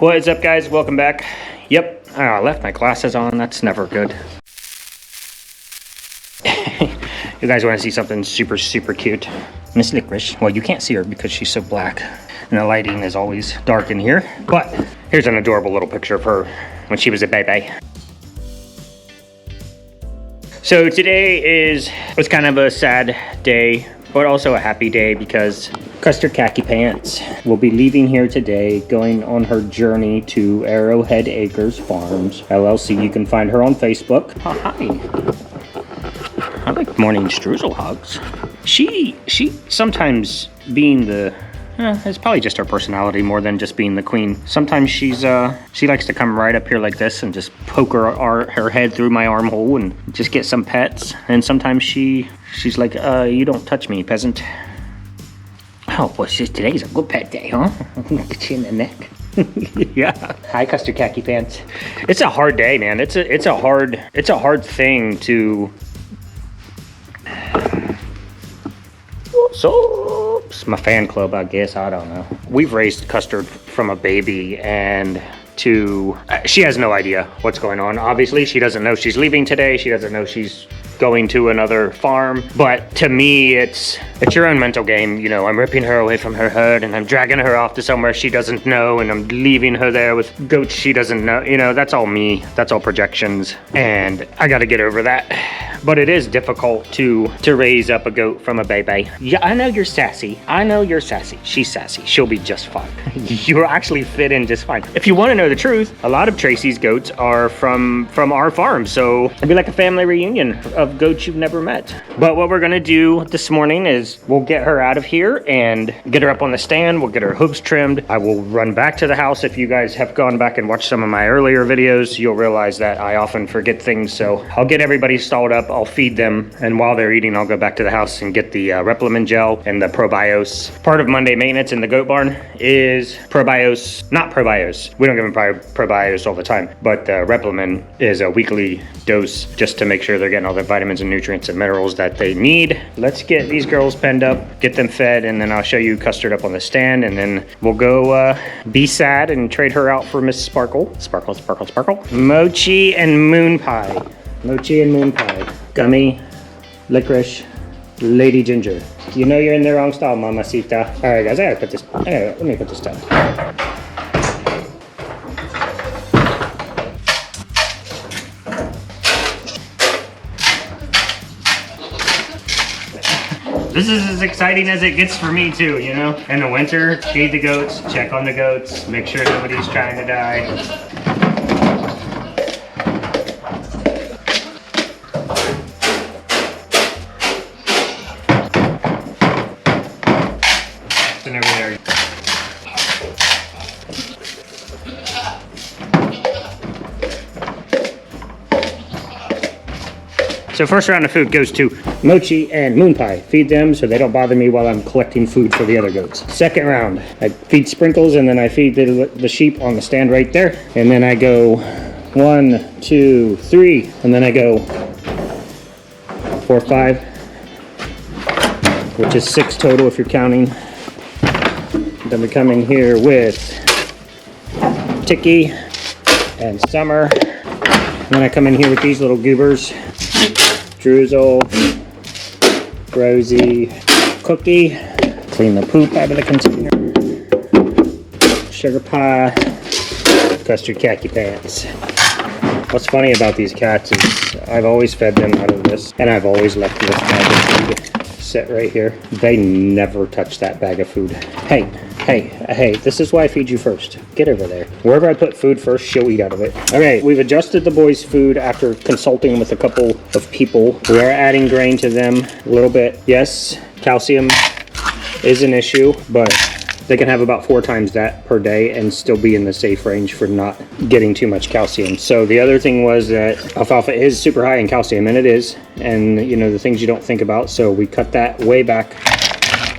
What is up, guys? Welcome back. Yep, I left my glasses on. That's never good. You guys want to see something super, super cute? Miss Licorice. Well, you can't see her because she's so black. And the lighting is always dark in here. But here's an adorable little picture of her when she was a baby. So today was kind of a sad day, but also a happy day because Custard Khaki Pants will be leaving here today, going on her journey to Arrowhead Acres Farms, LLC. You can find her on Facebook. Oh, hi. I like morning streusel hugs. She sometimes being the, it's probably just her personality more than just being the queen. Sometimes she likes to come right up here like this and just poke her head through my armhole and just get some pets. And sometimes she's like, you don't touch me, peasant. Oh, well, today's a good pet day, huh? I'm gonna get you in the neck. Yeah. Hi, Custard Khaki Pants. It's a hard day, man. It's a hard thing to. So, it's my fan club, I guess. I don't know. We've raised Custard from a baby and she has no idea what's going on. Obviously, she doesn't know she's leaving today. She doesn't know she's going to another farm. But to me, it's your own mental game. You know, I'm ripping her away from her herd and I'm dragging her off to somewhere she doesn't know, and I'm leaving her there with goats she doesn't know. You know, that's all me. That's all projections. And I got to get over that. But it is difficult to raise up a goat from a baby. Yeah, I know you're sassy. I know you're sassy. She's sassy. She'll be just fine. You'll actually fit in just fine. If you want to know the truth, a lot of Tracy's goats are from our farm. So it'd be like a family reunion of goats you've never met. But what we're gonna do this morning is we'll get her out of here and get her up on the stand. We'll get her hooves trimmed. I will run back to the house. If you guys have gone back and watched some of my earlier videos, you'll realize that I often forget things. So I'll get everybody stalled up. I'll feed them, and while they're eating, I'll go back to the house and get the Replimon gel and the Probios. Part of Monday maintenance in the goat barn is Probios, not Probios. We don't give them Probios all the time, but Replimon is a weekly dose just to make sure they're getting all the vitamins and nutrients and minerals that they need. Let's get these girls penned up, get them fed, and then I'll show you Custard up on the stand, and then we'll go be sad and trade her out for Miss Sparkle. Sparkle, Sparkle, Sparkle. Mochi and Moon Pie. Mochi and Moon Pie. Gummy, Licorice, Lady Ginger. You know you're in the wrong stall, Mamacita. All right, guys, let me put this down. This is as exciting as it gets for me too, you know? In the winter, feed the goats, check on the goats, make sure nobody's trying to die. So first round of food goes to Mochi and Moon Pie. Feed them so they don't bother me while I'm collecting food for the other goats. Second round, I feed Sprinkles, and then I feed the sheep on the stand right there. And then I go 1, 2, 3, and then I go 4, 5, which is 6 total if you're counting. Then we come in here with Tiki and Summer. And then I come in here with these little goobers. Drizzle, Rosie, Cookie, clean the poop out of the container, Sugar Pie, Custard Khaki Pants. What's funny about these cats is I've always fed them out of this, and I've always left this bag of food sit right here. They never touch that bag of food. Hey, this is why I feed you first. Get over there. Wherever I put food first, she'll eat out of it. All right, we've adjusted the boys' food after consulting with a couple of people. We are adding grain to them a little bit. Yes, calcium is an issue, but they can have about 4 times that per day and still be in the safe range for not getting too much calcium. So the other thing was that alfalfa is super high in calcium, and it is. And you know, the things you don't think about. So we cut that way back,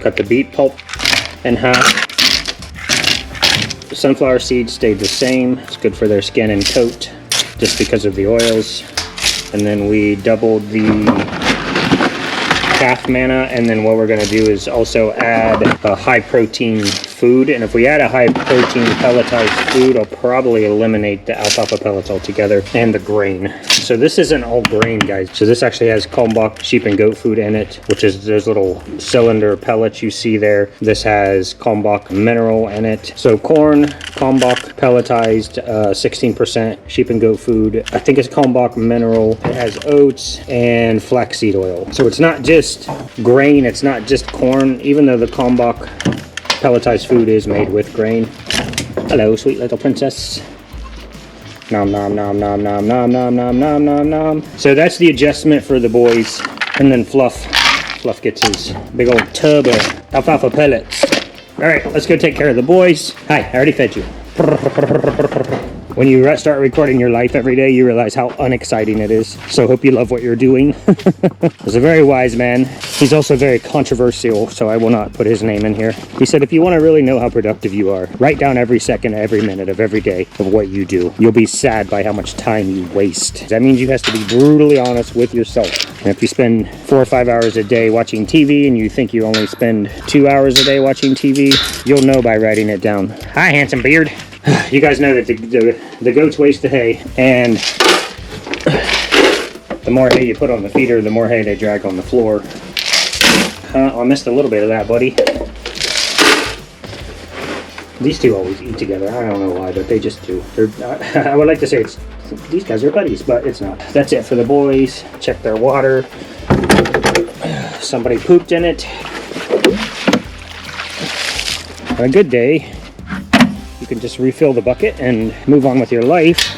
cut the beet pulp in half. The sunflower seeds stayed the same. It's good for their skin and coat just because of the oils. And then we doubled the calf half manna, and then what we're gonna do is also add a high protein food. And if we add a high protein pelletized food, I'll probably eliminate the alfalfa pellets altogether and the grain. So this isn't all grain, guys. So this actually has Kalmbach sheep and goat food in it, which is those little cylinder pellets you see there. This has Kalmbach mineral in it. So corn, Kalmbach pelletized, 16% sheep and goat food. I think it's Kalmbach mineral. It has oats and flaxseed oil. So it's not just grain, it's not just corn, even though the Kalmbach pelletized food is made with grain. Hello, sweet little princess. Nom nom nom nom nom nom nom nom nom nom nom. So that's the adjustment for the boys. And then Fluff gets his big old tub of alfalfa pellets. All right, let's go take care of the boys. Hi, I already fed you. When you start recording your life every day, you realize how unexciting it is. So hope you love what you're doing. He's a very wise man. He's also very controversial, so I will not put his name in here. He said, if you want to really know how productive you are, write down every second, every minute of every day of what you do. You'll be sad by how much time you waste. That means you have to be brutally honest with yourself. And if you spend 4 or 5 hours a day watching TV and you think you only spend 2 hours a day watching TV, you'll know by writing it down. Hi, handsome beard. You guys know that the goats waste the hay, and the more hay you put on the feeder, the more hay they drag on the floor. I missed a little bit of that, buddy. These two always eat together. I don't know why, but they just do. I would like to say these guys are buddies, but it's not. That's it for the boys. Check their water. Somebody pooped in it. On a good day, you can just refill the bucket and move on with your life.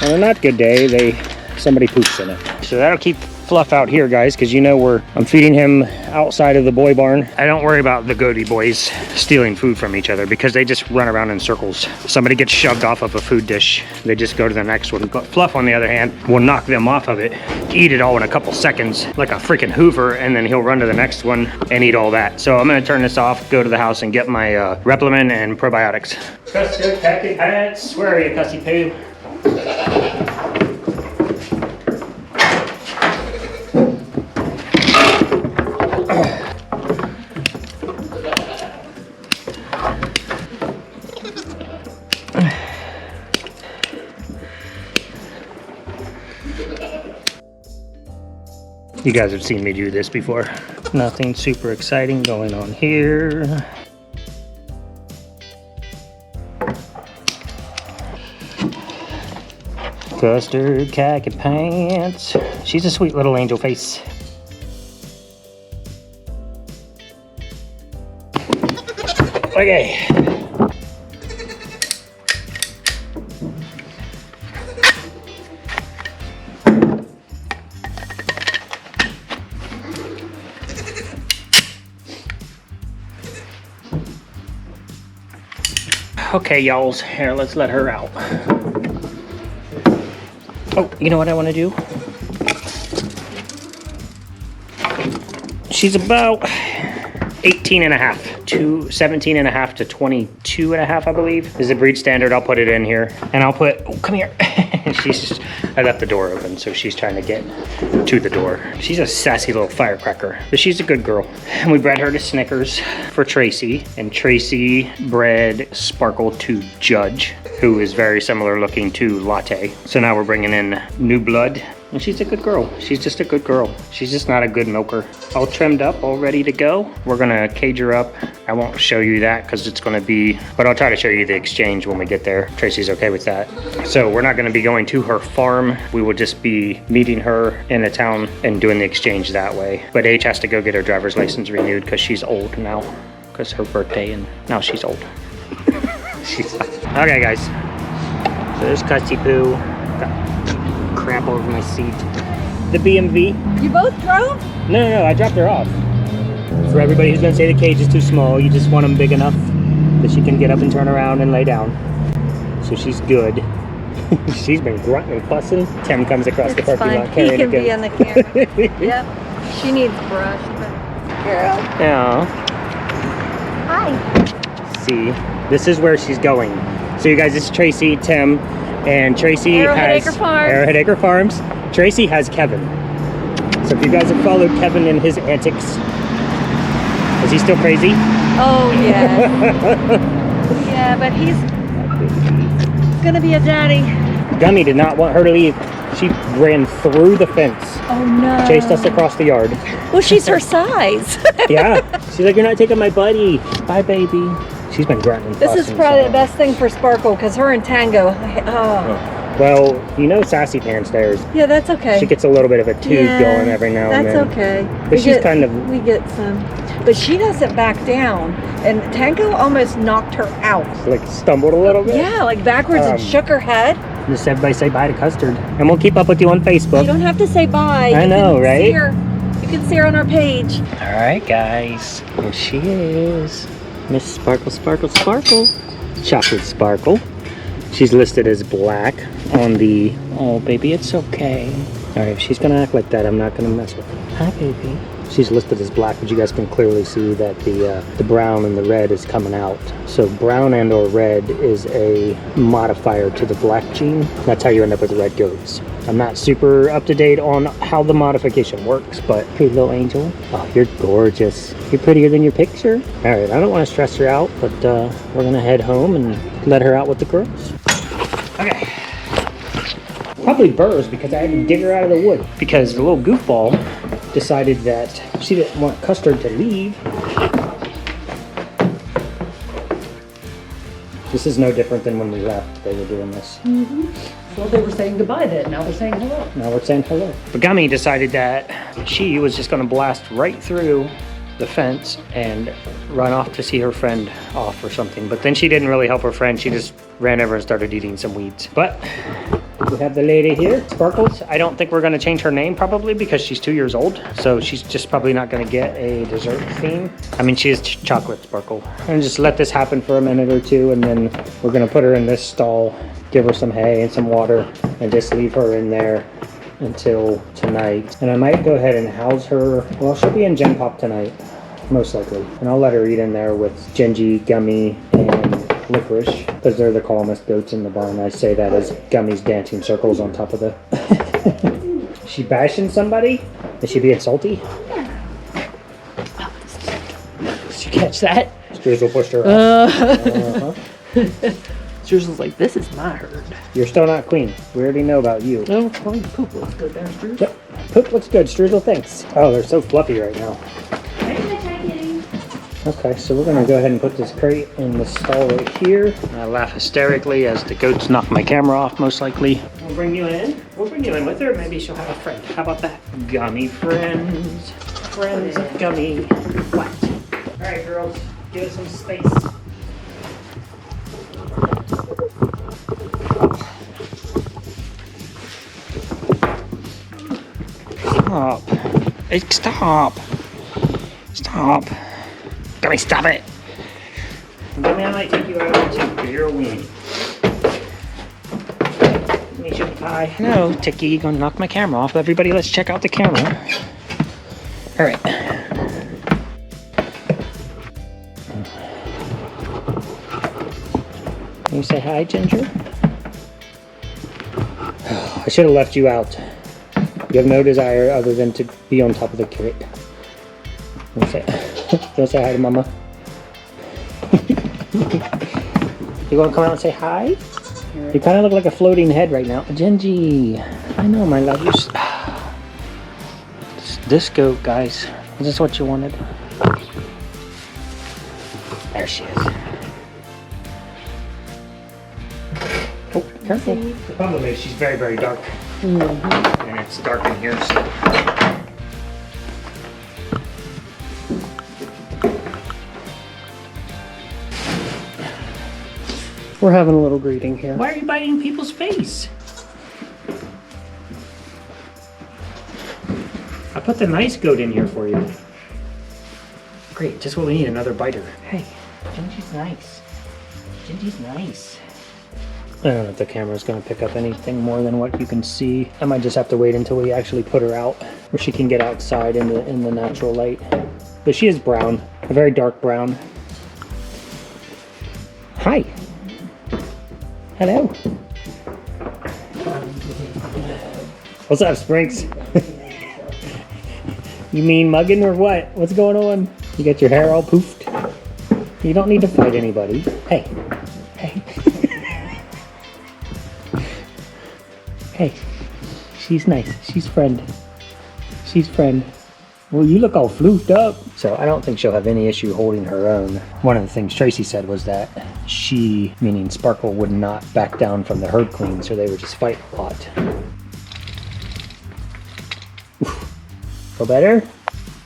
On a not good day, somebody poops in it. So that'll keep Fluff out here, guys, because you know I'm feeding him outside of the boy barn. I don't worry about the goaty boys stealing food from each other because they just run around in circles. Somebody gets shoved off of a food dish, they just go to the next one. But Fluff, on the other hand, will knock them off of it, eat it all in a couple seconds like a freaking Hoover, and then he'll run to the next one and eat all that. So I'm gonna turn this off, go to the house, and get my Replimon and probiotics. Custard, khaki pants, where are you, Cussy Poo? You guys have seen me do this before. Nothing super exciting going on here. Custard, khaki pants. She's a sweet little angel face. Okay. Okay, y'alls, here, let's let her out. Oh, you know what I want to do? She's about 18 and a half to 17 and a half to 22 and a half, I believe, is the breed standard. I'll put it in here, and I'll put, oh, come here. I left the door open, so she's trying to get to the door. She's a sassy little firecracker, but she's a good girl. And we bred her to Snickers for Tracy, and Tracy bred Sparkle to Judge, who is very similar looking to Latte. So now we're bringing in new blood. And she's a good girl. She's just a good girl. She's just not a good milker. All trimmed up, all ready to go. We're gonna cage her up. I won't show you that because it's gonna be, but I'll try to show you the exchange when we get there. Tracy's okay with that. So we're not gonna be going to her farm. We will just be meeting her in a town and doing the exchange that way. But H has to go get her driver's license renewed because she's old now. Because her birthday, and now she's old. Okay, guys. So there's Cussy Poo. Crap over my seat. The BMV. You both drove? No, I dropped her off. For everybody who's gonna say the cage is too small, you just want them big enough that she can get up and turn around and lay down. So she's good. She's been grunting and fussing. Tim comes across the parking lot carrying He can be on the camera. Yep. She needs brush, but girl. Yeah. Hi. See, this is where she's going. So you guys, this is Tracy, Tim, and Tracy Arrowhead has Acre Farms. Arrowhead Acre Farms. Tracy has Kevin. So if you guys have followed Kevin in his antics Is he still crazy? Oh, yeah. Yeah, but he's gonna be a daddy. Gummy did not want her to leave. She ran through the fence. Oh, no. Chased us across the yard. Well, she's her size. Yeah. She's like, you're not taking my buddy. Bye, baby. She's been grunting. This is probably the best thing for Sparkle because her and Tango. Oh. Well, you know Sassy Pants theirs. Yeah, that's okay. She gets a little bit of a tube going every now and then. That's okay. But she's kind of... We get some. But she doesn't back down. And Tango almost knocked her out. Like stumbled a little bit? Yeah, like backwards and shook her head. Just everybody say bye to Custard. And we'll keep up with you on Facebook. You don't have to say bye. I know, right? You can see her on our page. All right, guys. Here she is. Miss Sparkle, Sparkle, Sparkle. Chocolate Sparkle. She's listed as black on the... Oh, baby, it's okay. All right, if she's going to act like that, I'm not going to mess with her. Hi, baby. She's listed as black, but you guys can clearly see that the brown and the red is coming out. So brown and or red is a modifier to the black gene. That's how you end up with red goats. I'm not super up to date on how the modification works, but hey, little angel. Oh, you're gorgeous. You're prettier than your picture. All right, I don't want to stress her out, but we're going to head home and let her out with the girls. Okay. Probably burrs because I had to dig her out of the wood. Because the little goofball decided that she didn't want Custard to leave. This is no different than when we left. They were doing this. Well, they were saying goodbye then. Now they're saying hello. Now we're saying hello. But Gummy decided that she was just going to blast right through the fence and run off to see her friend off or something. But then she didn't really help her friend. She just ran over and started eating some weeds. But we have the lady here, Sparkles. I don't think we're going to change her name probably because she's 2 years old. So she's just probably not going to get a dessert theme. I mean, she is chocolate Sparkle. And just let this happen for a minute or two. And then we're going to put her in this stall, give her some hay and some water, and just leave her in there until tonight. And I might go ahead and house her. Well, she'll be in Gen Pop tonight, most likely. And I'll let her eat in there with Gingy, Gummy, and Licorice, because they're the calmest goats in the barn. I say that as Gummy's dancing circles on top of the... Is she bashing somebody? Is she being salty? Did you catch that? Strizzle pushed her off. Strizzle's like, this is my herd. You're still not queen. We already know about you. No, well, poop looks good there, Strizzle. Yep. Poop looks good. Strizzle, thanks. Oh, they're so fluffy right now. Okay, so we're gonna go ahead and put this crate in the stall right here. I laugh hysterically as the goats knock my camera off, most likely. We'll bring you in. We'll bring you in with her. Maybe she'll have a friend. How about that? Gummy friends. Friends of Gummy. What? All right, girls. Give us some space. Stop. Hey, stop. Stop. Gummy, stop it. Gummy, I might take you out of the too, because you're a weenie. Me should pie. No, Ticky, you're gonna knock my camera off. Everybody, let's check out the camera. All right. Can you say hi, Ginger? I should have left you out. You have no desire other than to be on top of the crate. You want to say hi to Mama? You want to come out and say hi? You kind of look like a floating head right now. Genji, I know, my love. This goat, guys. Is this what you wanted? There she is. Oh, careful. The problem is she's very, very dark. And it's dark in here, so. We're having a little greeting here. Why are you biting people's face? I put the nice goat in here for you. Great, just what we need, another biter. Hey, Gingy's nice. Gingy's nice. I don't know if the camera's gonna pick up anything more than what you can see. I might just have to wait until we actually put her out, where she can get outside in the natural light. But she is brown, a very dark brown. Hi. Hello. What's up, Sprinks? You mean mugging or what? What's going on? You got your hair all poofed? You don't need to fight anybody. Hey. Hey. Hey. She's nice. She's friend. She's friend. Well, you look all floofed up. So I don't think she'll have any issue holding her own. One of the things Tracy said was that she, meaning Sparkle, would not back down from the herd clean, so they would just fight a lot. Feel better?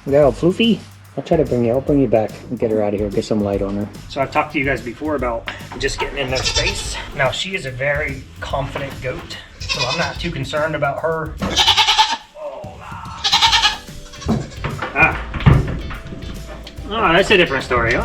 You got all floofy? I'll try to bring you back and get her out of here, get some light on her. So I've talked to you guys before about just getting in their space. Now she is a very confident goat, so I'm not too concerned about her. Oh, that's a different story. Oh.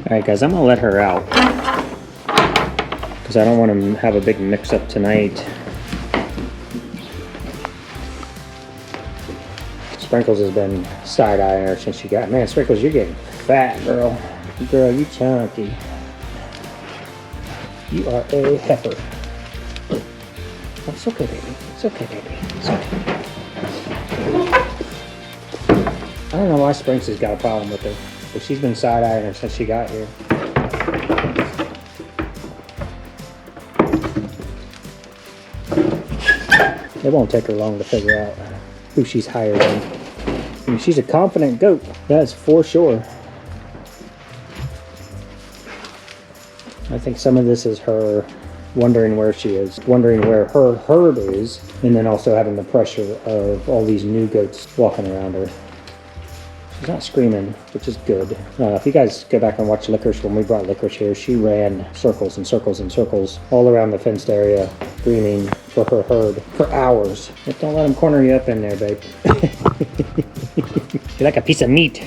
All right, guys, I'm gonna let her out because I don't want to have a big mix-up tonight. Sprinkles has been side-eyeing her since she got. Man, Sprinkles, you're getting fat, girl. Girl, you chunky. You are a heifer. Oh, it's okay, baby. It's okay, baby. It's okay. I don't know why Sprinkles has got a problem with her, but she's been side-eyeing her since she got here. It won't take her long to figure out who she's higher than. I mean, she's a confident goat, that's for sure. I think some of this is her wondering where she is, wondering where her herd is, and then also having the pressure of all these new goats walking around her. She's not screaming, which is good. If you guys go back and watch Licorice, when we brought Licorice here, she ran circles and circles and circles all around the fenced area, screaming for her herd for hours. But don't let them corner you up in there, babe. You're like a piece of meat.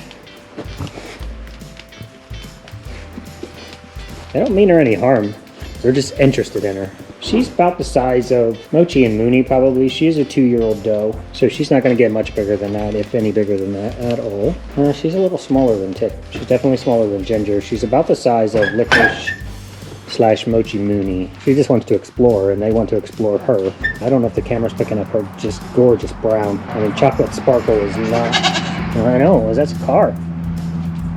They don't mean her any harm. They're just interested in her. She's about the size of Mochi and Mooney, probably. She's a 2-year-old doe, so she's not going to get much bigger than that, if any bigger than that at all. She's a little smaller than Tip. She's definitely smaller than Ginger. She's about the size of Licorice / Mochi Mooney. She just wants to explore, and they want to explore her. I don't know if the camera's picking up her just gorgeous brown. I mean, Chocolate Sparkle is not... I know, that's a car.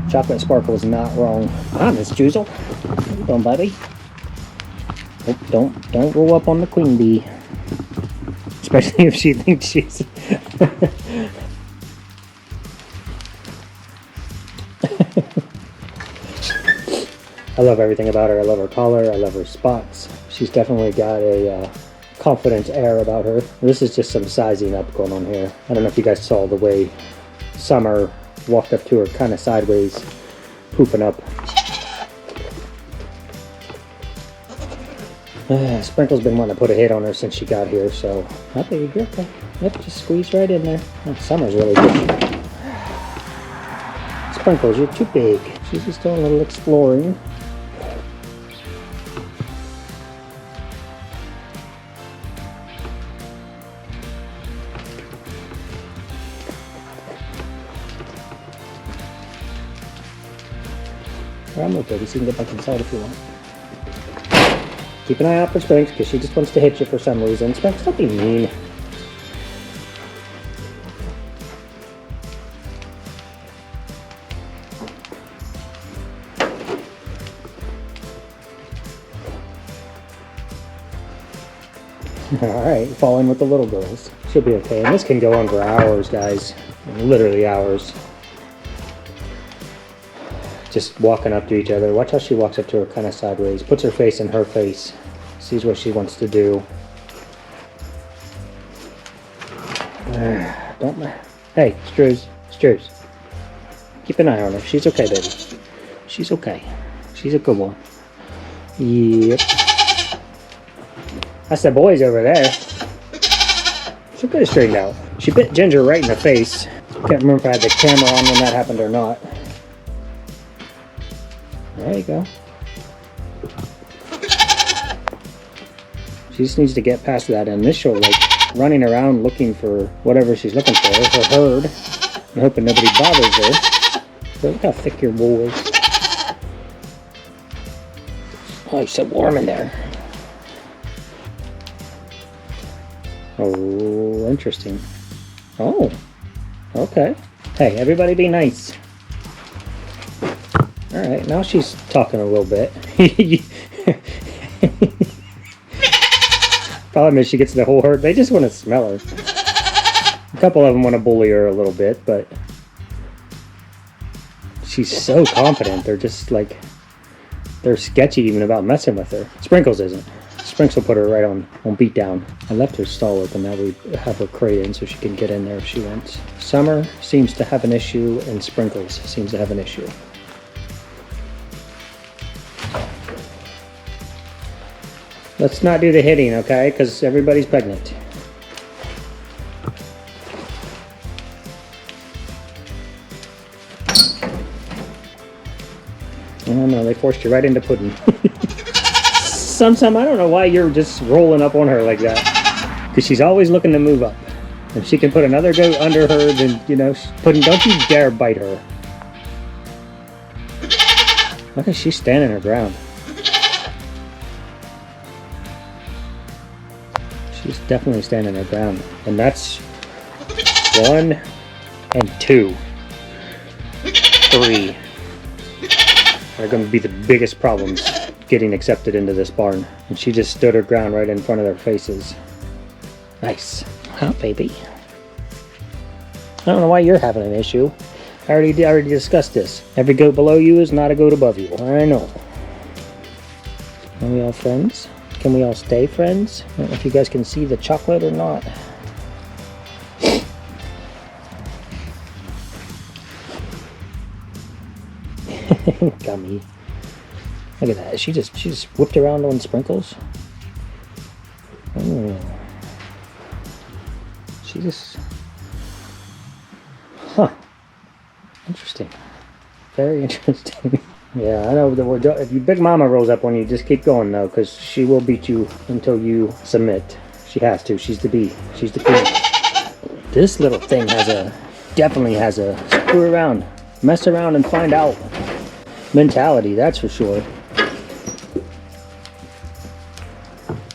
Chocolate Sparkle is not wrong. Ah, Miss Juzel. How you doing, buddy? Oh, don't roll up on the queen bee. Especially if she thinks she's... I love everything about her. I love her collar. I love her spots. She's definitely got a confident air about her. This is just some sizing up going on here. I don't know if you guys saw the way Summer walked up to her kind of sideways, pooping up. Sprinkle's been wanting to put a hit on her since she got here, so I think you're okay. Yep, just squeeze right in there. Oh, Summer's really good. Sprinkles, you're too big. She's just doing a little exploring. I'm okay, so you can get back inside if you want. Keep an eye out for Sprinkles, because she just wants to hit you for some reason. Sprinkles, don't be mean. Alright, fall in with the little girls. She'll be okay. And this can go on for hours, guys. Literally hours. Just walking up to each other. Watch how she walks up to her kind of sideways. Puts her face in her face. Sees what she wants to do. Don't... Hey, Strews. Keep an eye on her. She's okay, baby. She's okay. She's a good one. Yep. That's the boys over there. She'll get it straightened out. She bit Ginger right in the face. Can't remember if I had the camera on when that happened or not. There you go. She just needs to get past that initial, like, running around looking for whatever she's looking for, her herd, and hoping nobody bothers her. But look how thick your wool is. Oh, it's so warm in there. Oh, interesting. Oh, okay. Hey, everybody be nice. Alright, now she's talking a little bit. Problem is she gets the whole herd. They just want to smell her. A couple of them want to bully her a little bit, but she's so confident. They're just like, they're sketchy even about messing with her. Sprinkles isn't. Sprinkles will put her right on beat down. I left her stall open. Now we have her crate in so she can get in there if she wants. Summer seems to have an issue, and Sprinkles seems to have an issue. Let's not do the hitting, okay? Because everybody's pregnant. Oh no, they forced you right into pudding. Some, I don't know why you're just rolling up on her like that. Because she's always looking to move up. If she can put another goat under her, then, you know, pudding, don't you dare bite her. Look at she's standing her ground. She's definitely standing her ground. And that's 1 and 2. 3 are going to be the biggest problems getting accepted into this barn. And she just stood her ground right in front of their faces. Nice. Huh, baby? I don't know why you're having an issue. I already discussed this. Every goat below you is not a goat above you. I know. Are we all friends? Can we all stay friends? I don't know if you guys can see the chocolate or not. Gummy. Look at that. She just whipped around on Sprinkles. Oh. She just... Huh. Interesting. Very interesting. Yeah, I know. If your big mama rolls up on you, just keep going though, because she will beat you until you submit. She has to. She's the bee. She's the queen. This little thing definitely has a screw around, mess around and find out mentality. That's for sure.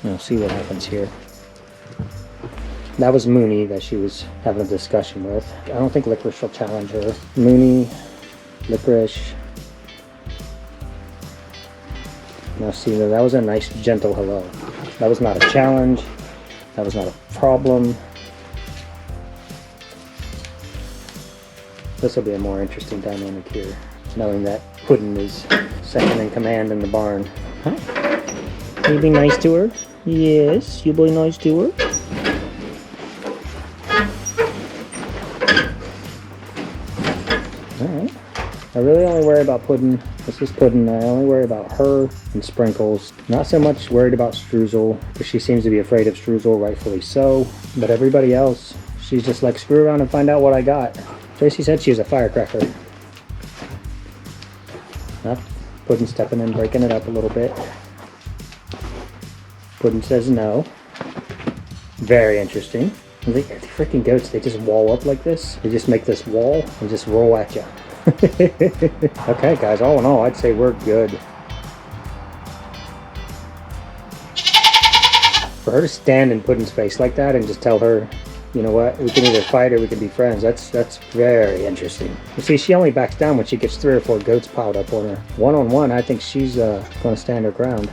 We'll see what happens here. That was Mooney that she was having a discussion with. I don't think Licorice will challenge her. Mooney, Licorice. Now see, that was a nice gentle hello. That was not a challenge. That was not a problem. This will be a more interesting dynamic here, knowing that Puddin' is second in command in the barn. Huh? You be nice to her? Yes, you be nice to her? Alright. I really only worry about Puddin'. This is Puddin'. I only worry about her and Sprinkles. Not so much worried about Streusel, because she seems to be afraid of Streusel, rightfully so. But everybody else, she's just like, screw around and find out what I got. Tracy said she was a firecracker. Now, Puddin' stepping in, breaking it up a little bit. Puddin' says no. Very interesting. The freaking goats, they just wall up like this. They just make this wall and just roll at you. Okay, guys, all in all, I'd say we're good. For her to stand in Puddin's face like that and just tell her, you know what, we can either fight or we can be friends, that's very interesting. You see, she only backs down when she gets 3 or 4 goats piled up on her. One-on-one, I think she's going to stand her ground.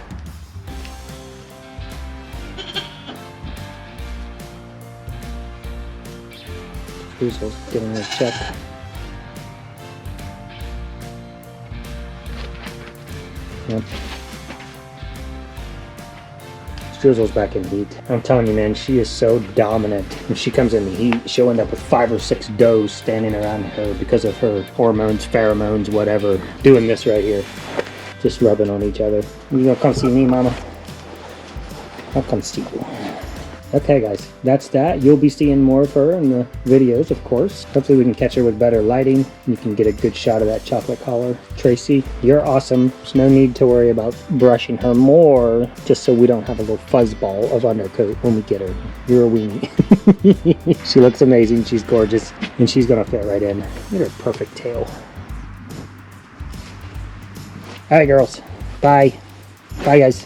Struzel's giving her a check. Yep. Struzel's back in heat. I'm telling you, man, she is so dominant. When she comes in the heat, she'll end up with 5 or 6 does standing around her because of her hormones, pheromones, whatever. Doing this right here. Just rubbing on each other. You gonna come see me, mama? I'll come see you. Okay guys, that's that. You'll be seeing more of her in the videos, of course. Hopefully we can catch her with better lighting. You can get a good shot of that chocolate collar. Tracy, you're awesome. There's no need to worry about brushing her more, just so we don't have a little fuzzball of undercoat when we get her. You're a weenie. She looks amazing, she's gorgeous, and she's gonna fit right in. Look at her perfect tail. All right girls, bye. Bye guys.